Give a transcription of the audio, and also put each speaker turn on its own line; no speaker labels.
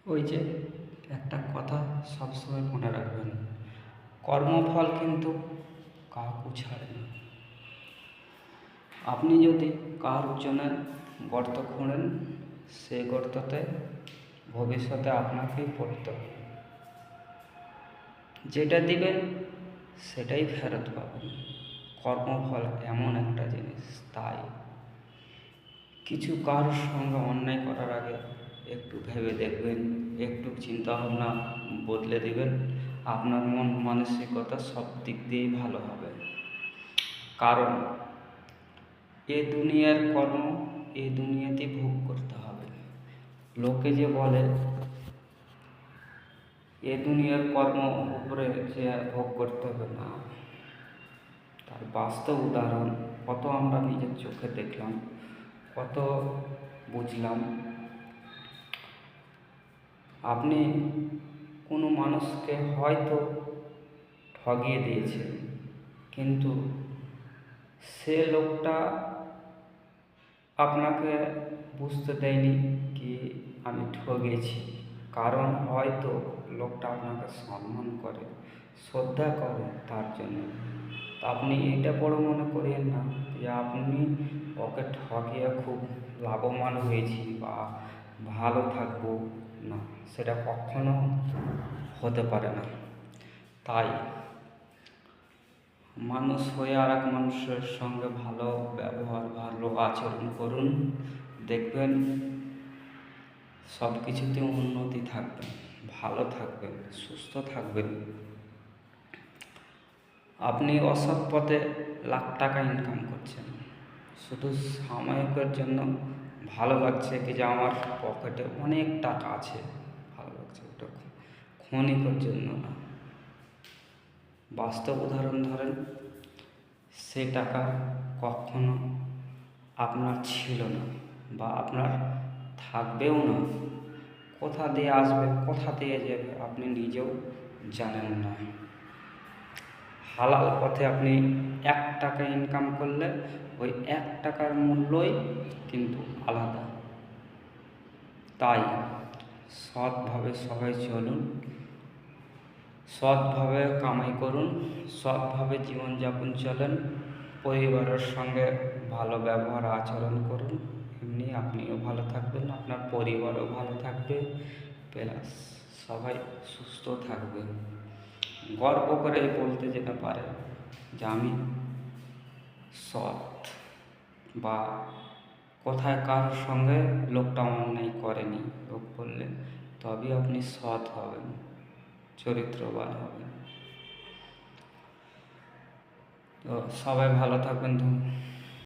ওই যে একটা কথা সবসময় মনে রাখবেন, কর্মফল কিন্তু কাউকে ছাড়ে না। আপনি যদি কার জন্য গর্ত খোঁড়েন, সেই গর্ততে ভবিষ্যতে আপনাকেই পড়তে হবে। যেটা দিবেন সেটাই ফেরত পাবেন। কর্মফল এমন একটা জিনিস, তাই কিছু কারোর সঙ্গে অন্যায় করার আগে একটু ভেবে দেখবেন, একটু চিন্তাভাবনা বদলে দেবেন, আপনার মন মানসিকতা সব দিক দিয়েই ভালো হবে। কারণ এ দুনিয়ার কর্ম এ দুনিয়াতেই ভোগ করতে হবে। লোকে যে বলে এ দুনিয়ার কর্ম উপরে যে ভোগ করতে হবে, না, তার বাস্তব উদাহরণ কত আমরা নিজের চোখে দেখলাম, কত বুঝলাম। আপনি কোনো মানুষকে হয়তো ঠগিয়ে দিয়েছেন, কিন্তু সে লোকটা আপনাকে বুঝতে দেয়নি কি আমি ঠগেছি। কারণ হয়তো লোকটা আপনাকে সম্মান করে, শ্রদ্ধা করে, তার জন্য। তো আপনি এটা বড় মনে করেন না যে আপনি ওকে ঠকিয়ে খুব লাভবান হয়েছি বা ভালো থাকবো, না, সেটা কখনো হতে পারে না। তাই মানুষ হয়ে আর এক মানুষের সঙ্গে ভালো ব্যবহার, ভালো আচরণ করুন, দেখবেন সব কিছুতে উন্নতি থাকবে, ভালো থাকবেন, সুস্থ থাকবেন। আপনি অসৎ পথে লাখ টাকা ইনকাম করছেন, শুধু সাময়িকের জন্য ভালো লাগছে কি যে আমার পকেটে অনেক টাকা আছে, ভালো লাগছে, ওটা ক্ষণিকের জন্য না। বাস্তব উদাহরণ ধরেন, সে টাকা কখনো আপনার ছিল না বা আপনার থাকবেও না। কোথা দিয়ে আসবে, কোথা দিয়ে যাবে আপনি নিজেও জানেন না। হালাল পথে আপনি 1 টাকা ইনকাম করলে ওই 1 টাকার মূল্যই কিন্তু আলাদা। তাই সৎভাবে সবাই চলুন, সৎভাবে কামাই করুন, সৎভাবে জীবনযাপন চলেন, পরিবারের সঙ্গে ভালো ব্যবহার আচরণ করুন। এমনি আপনিও ভালো থাকবেন, আপনার পরিবারও ভালো থাকবে, প্লাস সবাই সুস্থ থাকবে। গর্ব করে বলতে যেতে পারে যে আমি সৎ, বা কোথায় কার সঙ্গে লোকটা অন্যায় করেনি, লোক বললে তবেই আপনি সৎ হবেন, চরিত্রবান হবেন। তো সবাই ভালো থাকবেন।